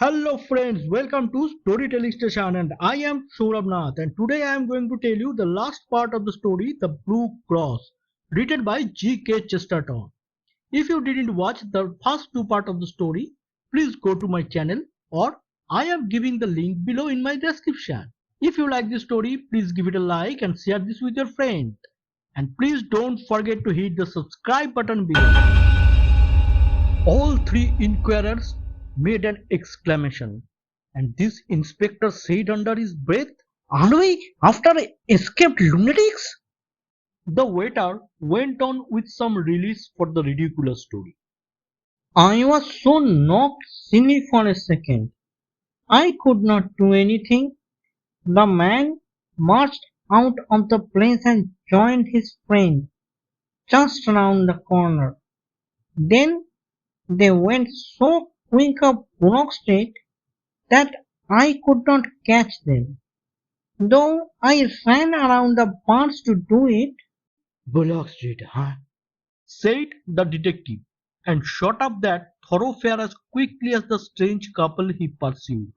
Hello friends, welcome to Storytelling Station and I am Saurabh and today I am going to tell you the last part of the story, The Blue Cross, written by GKCHESTERTON. If you didn't watch the first two parts of the story, please go to my channel or I am giving the link below in my description. If you like this story, please give it a like and share this with your friend. And please don't forget to hit the subscribe button below. All three inquirers made an exclamation, and this inspector said under his breath, "Are we after escaped lunatics?" The waiter went on with some relish for the ridiculous story. "I was so knocked silly for a second. I could not do anything. The man marched out of the place and joined his friend just round the corner. Then they went so quick up Brook Street that I could not catch them, though I ran around the parts to do it." "Bullock Street, huh?" said the detective, and shot up that thoroughfare as quickly as the strange couple he pursued.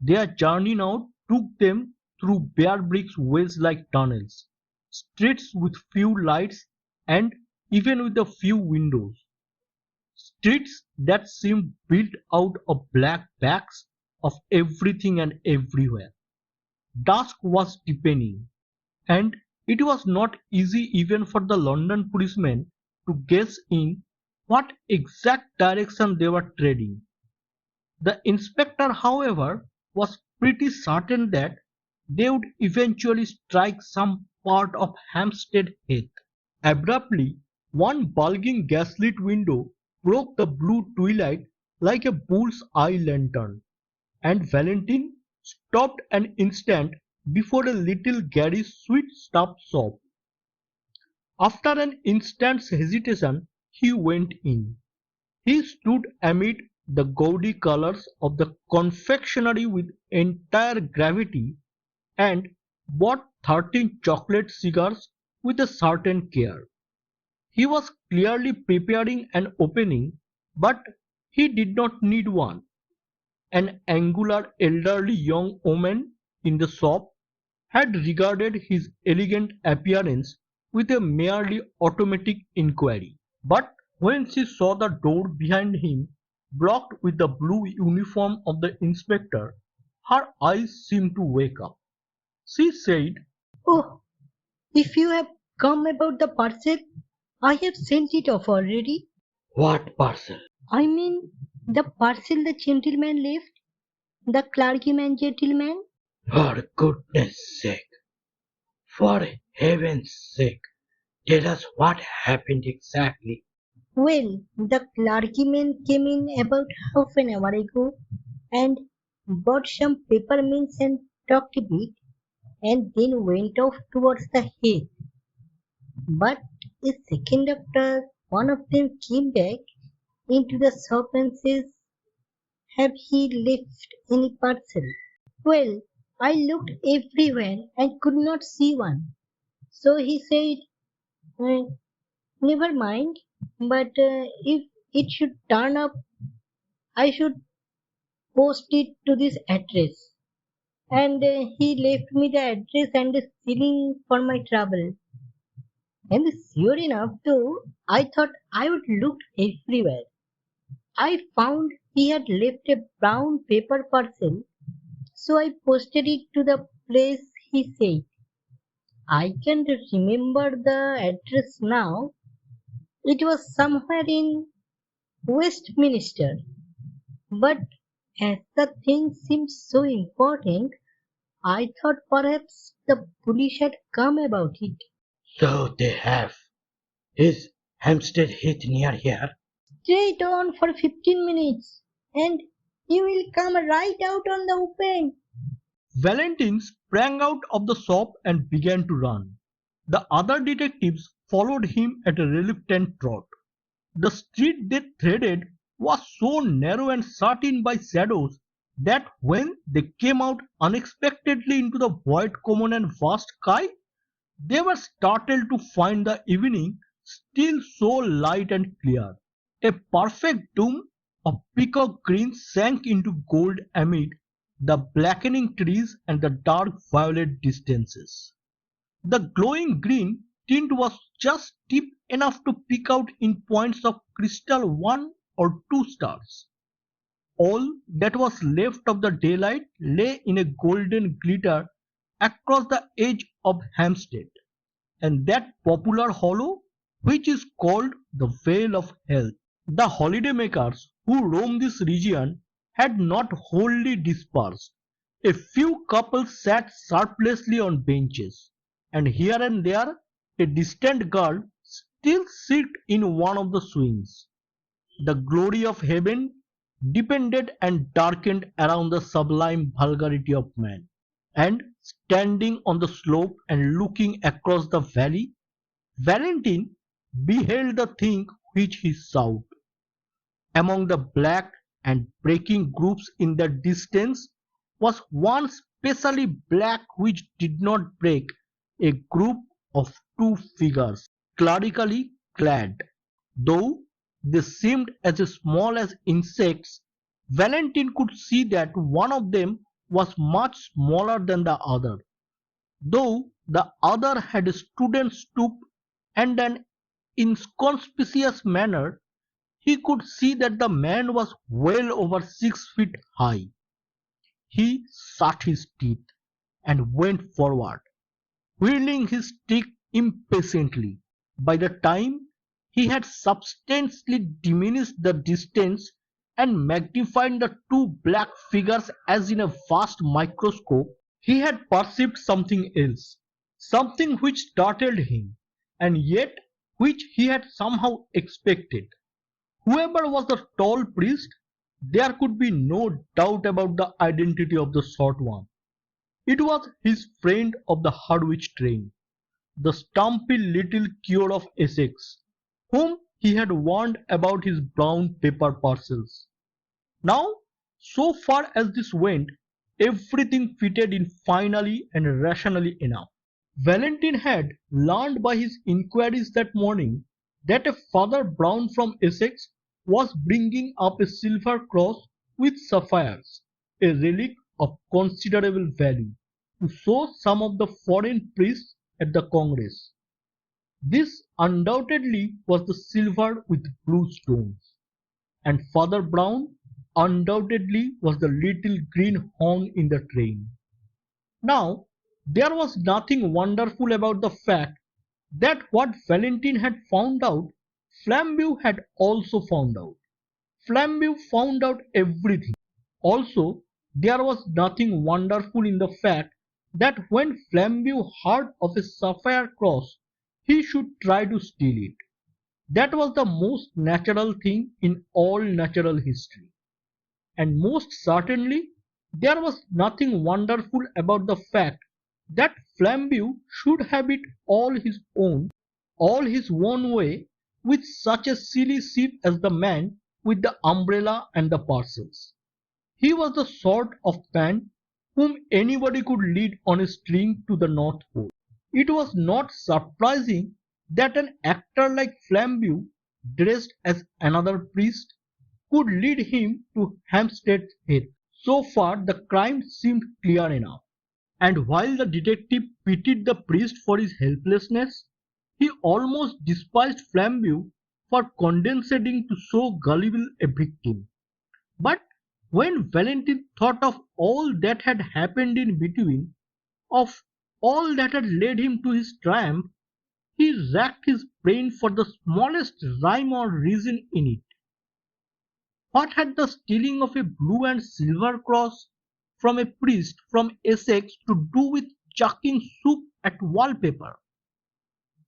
Their journey now took them through bare brick ways-like tunnels, streets with few lights and even with a few windows. Streets that seemed built out of black bags of everything and everywhere. Dusk was deepening, and it was not easy even for the London policemen to guess in what exact direction they were treading. The inspector, however, was pretty certain that they would eventually strike some part of Hampstead Heath. Abruptly, one bulging gaslit window broke the blue twilight like a bull's eye lantern, and Valentine stopped an instant before a little garish sweet-stuffed shop. After an instant's hesitation, he went in. He stood amid the gaudy colors of the confectionery with entire gravity and bought 13 chocolate cigars with a certain care. He was clearly preparing an opening, but he did not need one. An angular elderly young woman in the shop had regarded his elegant appearance with a merely automatic inquiry. But when she saw the door behind him blocked with the blue uniform of the inspector, her eyes seemed to wake up. She said, Oh, if you have come about the parcel, I have sent it off already. "What parcel?" I mean, the parcel the gentleman left, the clergyman gentleman. "For goodness sake, for heaven's sake, tell us what happened exactly." Well, the clergyman came in about half an hour ago and bought some peppermints and talked a bit and then went off towards the heath. But a second after, one of them came back into the shop and says, "Have he left any parcel?" Well, I looked everywhere and could not see one. So he said, "Uh, never mind, but if it should turn up, I should post it to this address." And he left me the address and the shilling for my trouble. And sure enough, though, I thought I would look everywhere. I found he had left a brown paper parcel, so I posted it to the place he said. I can't remember the address now. It was somewhere in Westminster. But as the thing seemed so important, I thought perhaps the police had come about it. "So they have. Is Hampstead Heath near here?" Straight on for 15 minutes, and you will come right out on the open. Valentine sprang out of the shop and began to run. The other detectives followed him at a reluctant trot. The street they threaded was so narrow and shut in by shadows that when they came out unexpectedly into the wide common and vast sky, they were startled to find the evening still so light and clear. A perfect doom A peacock green sank into gold amid the blackening trees and the dark violet distances. The glowing green tint was just deep enough to pick out in points of crystal 1 or 2 stars. All that was left of the daylight lay in a golden glitter across the edge of Hampstead, and that popular hollow which is called the Vale of Health. The holidaymakers who roamed this region had not wholly dispersed. A few couples sat surplusely on benches, and here and there a distant girl still sat in one of the swings. The glory of heaven depended and darkened around the sublime vulgarity of man. And standing on the slope and looking across the valley, Valentine beheld the thing which he sought. Among the black and breaking groups in the distance was one specially black which did not break, a group of 2 figures, clerically clad. Though they seemed as small as insects, Valentine could see that one of them was much smaller than the other, though the other had a student's stoop and an inconspicuous manner. He could see that the man was well over 6 feet high. He shut his teeth and went forward, whirling his stick impatiently. By the time he had substantially diminished the distance and magnified the 2 black figures as in a vast microscope, he had perceived something else, something which startled him, and yet which he had somehow expected. Whoever was the tall priest, there could be no doubt about the identity of the short one. It was his friend of the Harwich train, the stumpy little cure of Essex, whom he had warned about his brown paper parcels. Now, so far as this went, everything fitted in finally and rationally enough. Valentine had learned by his inquiries that morning that a Father Brown from Essex was bringing up a silver cross with sapphires, a relic of considerable value, to show some of the foreign priests at the Congress. This undoubtedly was the silver with blue stones, and Father Brown undoubtedly was the little green horn in the train. Now, there was nothing wonderful about the fact that what Valentine had found out, Flambeau had also found out. Flambeau found out everything. Also, there was nothing wonderful in the fact that when Flambeau heard of a sapphire cross, he should try to steal it. That was the most natural thing in all natural history. And most certainly, there was nothing wonderful about the fact that Flambeau should have it all his own way, with such a silly sheep as the man with the umbrella and the parcels. He was the sort of man whom anybody could lead on a string to the North Pole. It was not surprising that an actor like Flambeau, dressed as another priest, could lead him to Hampstead Heath. So far the crime seemed clear enough, and while the detective pitied the priest for his helplessness, he almost despised Flambeau for condescending to so gullible a victim. But when Valentine thought of all that had happened in between, of all that had led him to his triumph, he racked his brain for the smallest rhyme or reason in it. What had the stealing of a blue and silver cross from a priest from Essex to do with chucking soup at wallpaper?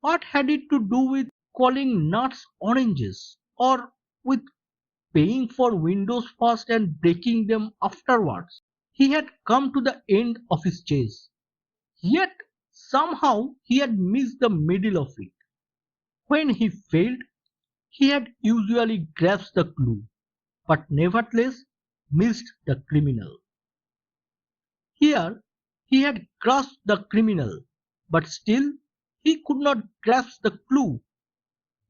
What had it to do with calling nuts oranges, or with paying for windows first and breaking them afterwards? He had come to the end of his chase, yet somehow he had missed the middle of it. When he failed, he had usually grasped the clue, but nevertheless missed the criminal. Here he had grasped the criminal, but still he could not grasp the clue.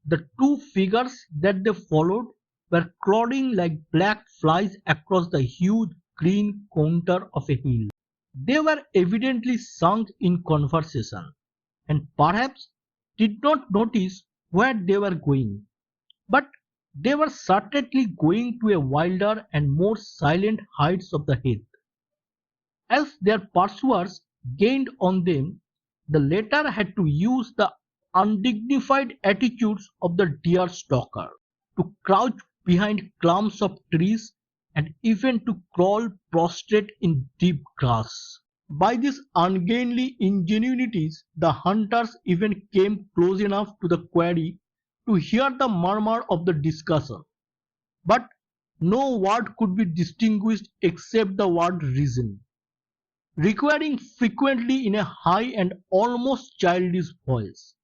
The 2 figures that they followed were crawling like black flies across the huge green counter of a hill. They were evidently sunk in conversation, and perhaps did not notice where they were going. But they were certainly going to a wilder and more silent heights of the heath. As their pursuers gained on them, the latter had to use the undignified attitudes of the deer stalker, to crouch behind clumps of trees and even to crawl prostrate in deep grass. By these ungainly ingenuities, the hunters even came close enough to the quarry to hear the murmur of the discussion, but no word could be distinguished except the word reason, requiring frequently in a high and almost childish voice.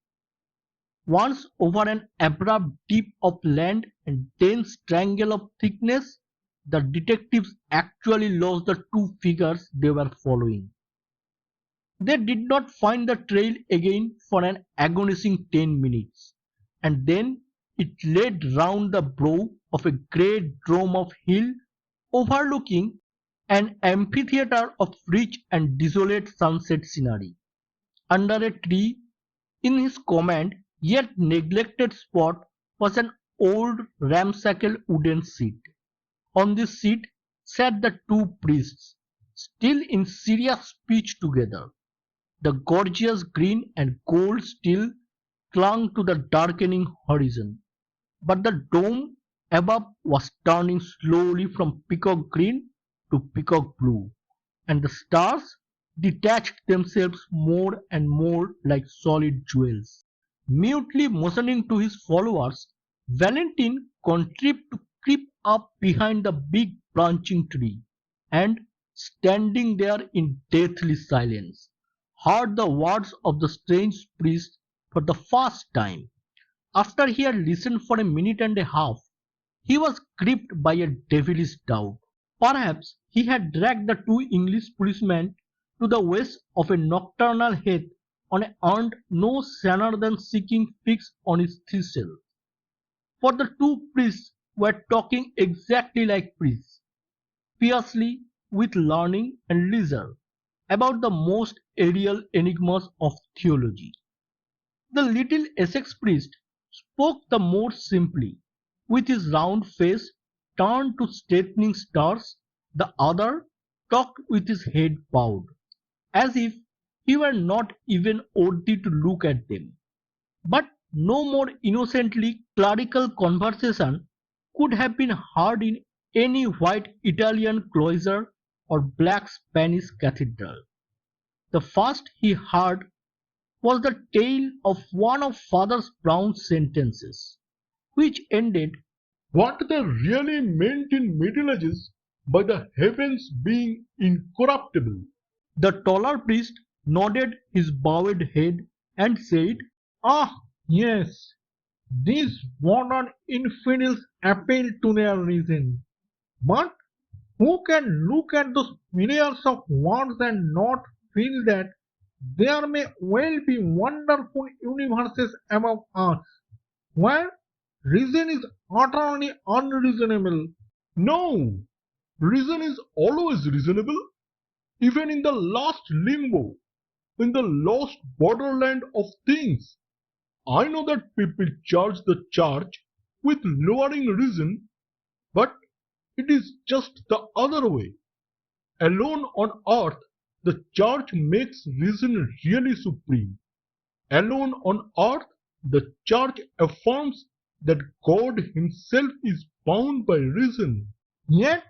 Once over an abrupt dip of land and dense triangle of thickness, the detectives actually lost the two figures they were following. They did not find the trail again for an agonizing 10 minutes, and then it led round the brow of a great dome of hill overlooking an amphitheatre of rich and desolate sunset scenery. Under a tree in his command yet neglected spot was an old ramshackle wooden seat. On this seat sat the two priests, still in serious speech together. The gorgeous green and gold still clung to the darkening horizon, but the dome above was turning slowly from peacock green to peacock blue, and the stars detached themselves more and more like solid jewels. Mutely motioning to his followers, Valentine contrived to creep up behind the big branching tree, and, standing there in deathly silence, heard the words of the strange priest for the first time. After he had listened for a minute and a half, he was gripped by a devilish doubt. Perhaps he had dragged the two English policemen to the west of a nocturnal heath on an errand no sanner than seeking figs on his thistle. For the two priests were talking exactly like priests, fiercely, with learning and leisure, about the most aerial enigmas of theology. The little Essex priest spoke the more simply, with his round face turned to straightening stars; the other talked with his head bowed, as if he were not even worthy to look at them. But no more innocently clerical conversation could have been heard in any white Italian cloister or black Spanish cathedral. The first he heard was the tale of one of Father Brown's sentences, which ended, What they really meant in Middle Ages by the heavens being incorruptible. The taller priest nodded his bowed head and said, Ah, yes, these modern infidels appeal to their reason. But who can look at those millions of words and not feel that there may well be wonderful universes above us, where reason is utterly unreasonable? No, reason is always reasonable, even in the last limbo, in the lost borderland of things. I know that people charge the church with lowering reason, but it is just the other way. Alone on earth, the church makes reason really supreme. Alone on earth, the church affirms that God Himself is bound by reason. Yet,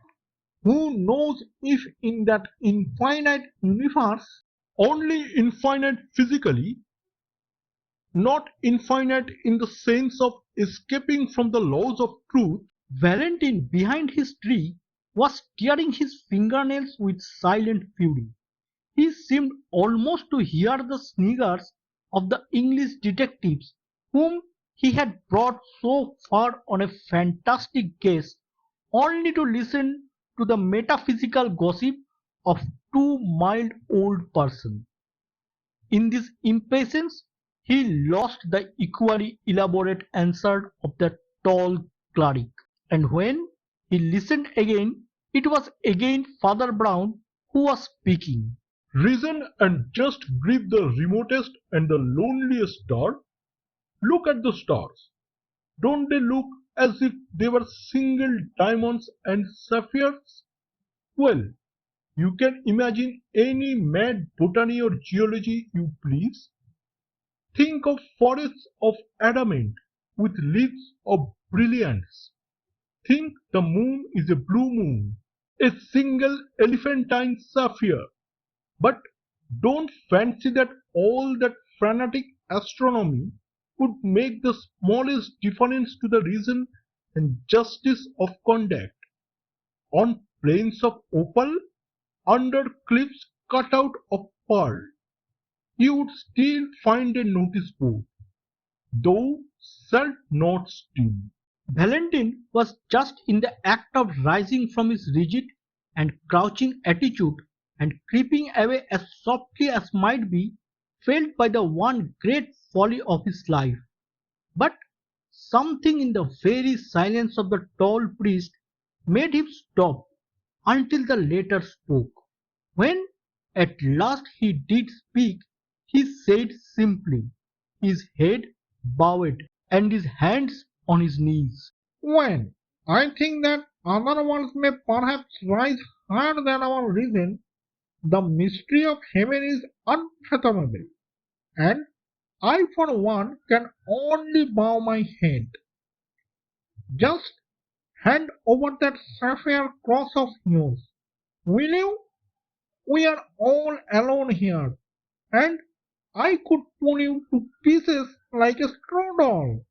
who knows if in that infinite universe, only infinite physically, not infinite in the sense of escaping from the laws of truth. Valentine, behind his tree, was tearing his fingernails with silent fury. He seemed almost to hear the sniggers of the English detectives whom he had brought so far on a fantastic case, only to listen to the metaphysical gossip of two mild old persons. In this impatience he lost the equally elaborate answer of the tall cleric. And when he listened again, it was again Father Brown who was speaking. Reason and just grip the remotest and the loneliest star. Look at the stars. Don't they look as if they were single diamonds and sapphires? Well, you can imagine any mad botany or geology you please. Think of forests of adamant with leaves of brilliance. Think the moon is a blue moon, a single elephantine sapphire. But don't fancy that all that frantic astronomy would make the smallest difference to the reason and justice of conduct. On plains of opal, under cliffs cut out of pearl, you would still find a notice board, though shalt not steam. Valentine was just in the act of rising from his rigid and crouching attitude and creeping away as softly as might be felt by the one great folly of his life. But something in the very silence of the tall priest made him stop until the latter spoke. When at last he did speak, he said simply, his head bowed and his hands on his knees. When I think that other worlds may perhaps rise higher than our reason, the mystery of heaven is unfathomable, and I for one can only bow my head. Just hand over that sapphire cross of yours, will you? We are all alone here, and I could pull you to pieces like a straw doll.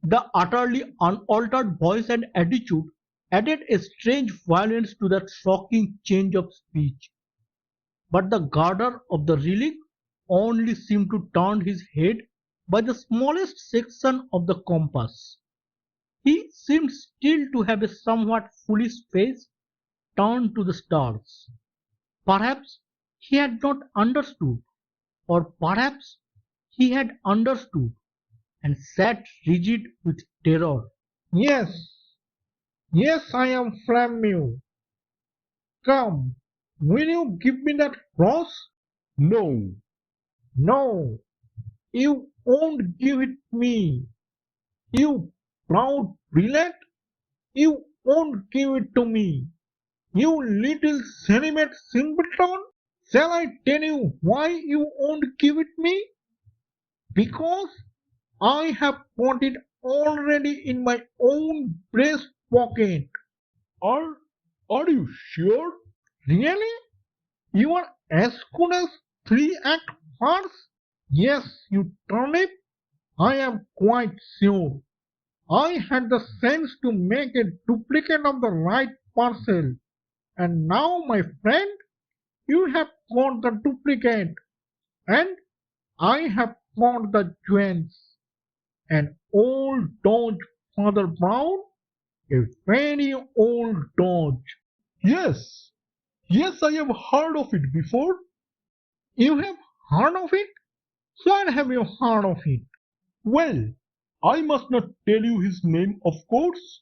The utterly unaltered voice and attitude added a strange violence to that shocking change of speech. But the guarder of the relic only seemed to turn his head by the smallest section of the compass. He seemed still to have a somewhat foolish face turned to the stars. Perhaps he had not understood, or perhaps he had understood and sat rigid with terror. Yes, yes, I am Flamew. Come, will you give me that cross? No, no, you won't give it me. You proud prelate, you won't give it to me. You little celibate simpleton, shall I tell you why you won't give it me? Because I have got it already in my own breast pocket. Are are you sure? Really? You are as good as 3 act farce? Yes, you turnip. I am quite sure. I had the sense to make a duplicate of the right parcel, and now, my friend, you have got the duplicate, and I have got the jewels. An old dodge, Father Brown, a very old dodge. Yes, yes, I have heard of it before. You have heard of it? Where have you heard of it? Well, I must not tell you his name, of course.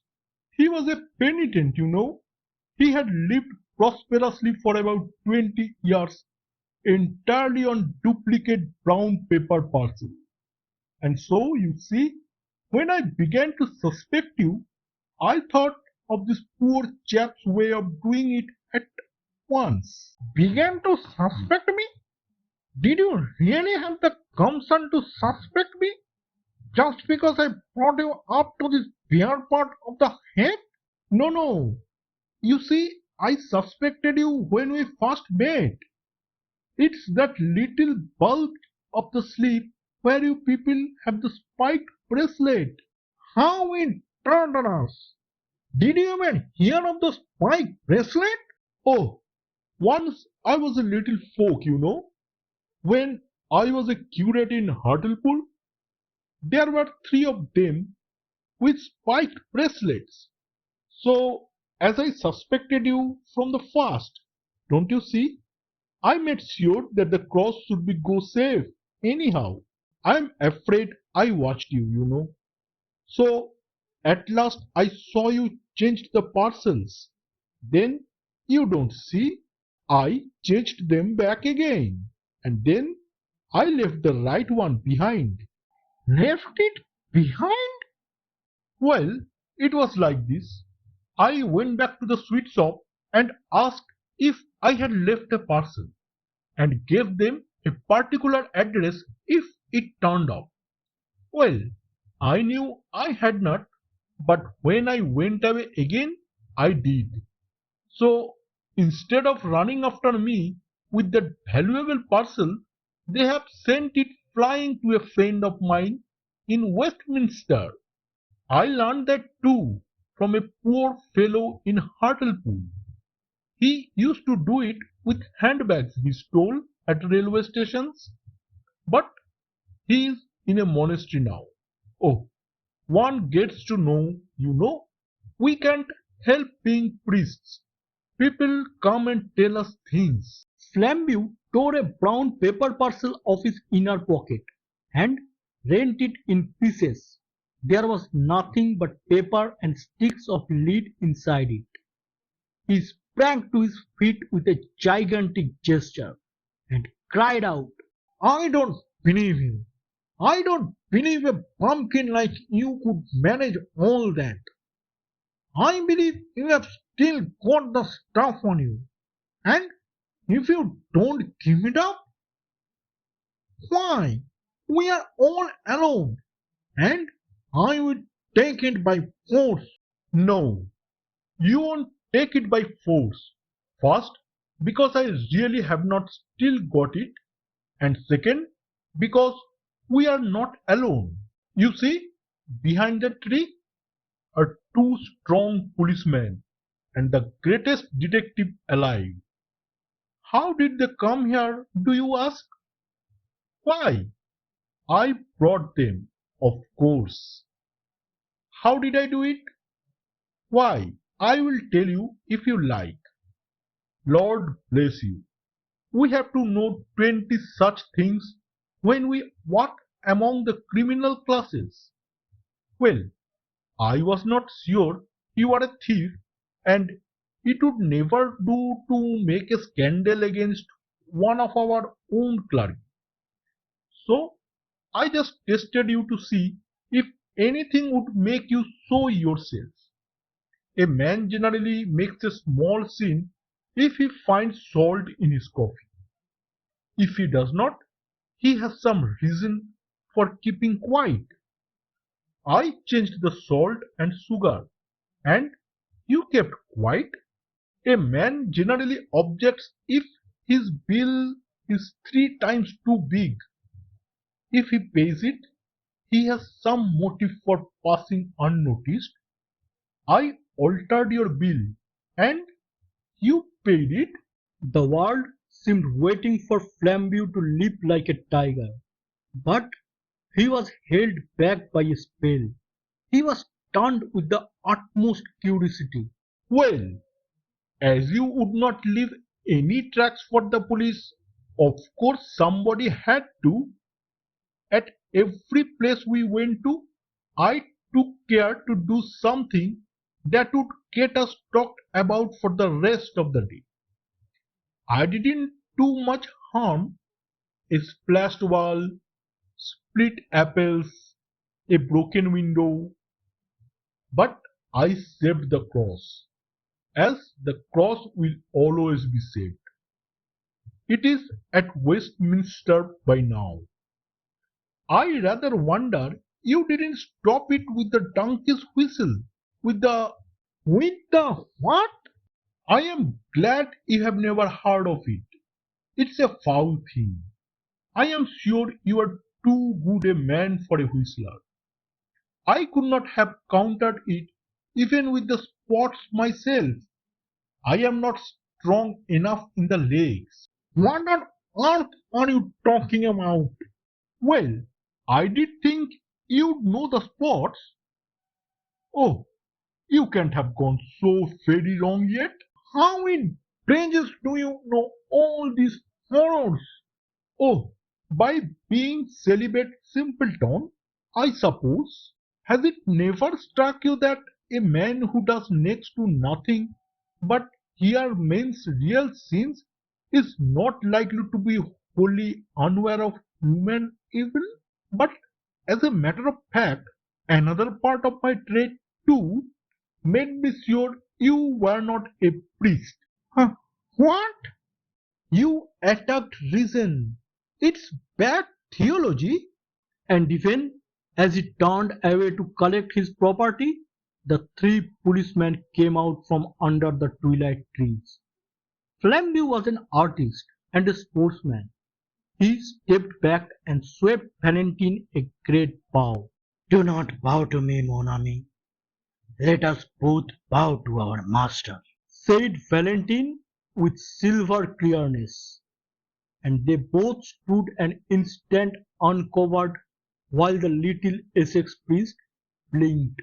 He was a penitent, you know. He had lived prosperously for about 20 years, entirely on duplicate brown paper parcel. And so, you see, when I began to suspect you, I thought of this poor chap's way of doing it at once. Began to suspect me? Did you really have the gumption to suspect me? Just because I brought you up to this bare part of the head? No, no. You see, I suspected you when we first met. It's that little bulb of the sleeve where you people have the spiked bracelet. How it turned on us. Did you even hear of the spiked bracelet? Oh, once I was a little folk, you know. When I was a curate in Hartlepool, there were 3 of them with spiked bracelets. So, as I suspected you from the first, don't you see? I made sure that the cross should be go safe. Anyhow, I'm afraid I watched you, you know. So, At last I saw you changed the parcels. Then, you don't see, I changed them back again. And then I left the right one behind. Left it behind? Well, it was like this. I went back to the sweet shop and asked if I had left a parcel and gave them a particular address if it turned up. Well, I knew I had not, but when I went away again, I did. So instead of running after me with that valuable parcel, they have sent it flying to a friend of mine in Westminster. I learned that too from a poor fellow in Hartlepool. He used to do it with handbags he stole at railway stations, but he is in a monastery now. Oh, one gets to know, we can't help being priests. People come and tell us things. Flambeau tore a brown paper parcel off his inner pocket and rent it in pieces. There was nothing but paper and sticks of lead inside it. He sprang to his feet with a gigantic gesture and cried out, I don't believe you. I don't believe a pumpkin like you could manage all that. I believe you have still got the stuff on you. And if you don't give it up, why? We are all alone. And I will take it by force. No, you won't take it by force. First, because I really have not still got it. And second, because we are not alone. You see, behind the tree are two strong policemen and the greatest detective alive. How did they come here, do you ask? Why, I brought them, of course. How did I do it? Why, I will tell you if you like. Lord bless you. We have to know 20 such things when we walk among the criminal classes. Well, I was not sure you are a thief, and it would never do to make a scandal against one of our own clergy. So I just tested you to see if anything would make you show yourself. A man generally makes a small scene if he finds salt in his coffee. If he does not, he has some reason for keeping quiet. I changed the salt and sugar, and you kept quiet. A man generally objects if his bill is 3 times too big. If he pays it, he has some motive for passing unnoticed. I altered your bill, and you paid it. The world seemed waiting for Flambeau to leap like a tiger. But he was held back by a spell. He was stunned with the utmost curiosity. Well, as you would not leave any tracks for the police, of course somebody had to. At every place we went to, I took care to do something that would get us talked about for the rest of the day. I didn't do much harm. A splashed wall, split apples, a broken window, but I saved the cross, as the cross will always be saved. It is at Westminster by now. I rather wonder you didn't stop it with the donkey's whistle, with the what? I am glad you have never heard of it. It's a foul thing. I am sure you are too good a man for a whistler. I could not have countered it even with the spots myself. I am not strong enough in the legs. What on earth are you talking about? Well, I did think you'd know the spots. Oh, you can't have gone so very wrong yet. How in blazes do you know all these horrors? Oh, by being celibate simpleton, I suppose. Has it never struck you that a man who does next to nothing but hear men's real sins is not likely to be wholly unaware of human evil? But as a matter of fact, another part of my trade too made me sure you were not a priest. Huh, what? You attacked reason. It's bad theology. And even as he turned away to collect his property, the three policemen came out from under the twilight trees. Flambeau was an artist and a sportsman. He stepped back and swept Valentine a great bow. Do not bow to me, mon ami. Let us both bow to our master, said Valentine with silver clearness. And they both stood an instant uncovered while the little Essex priest blinked.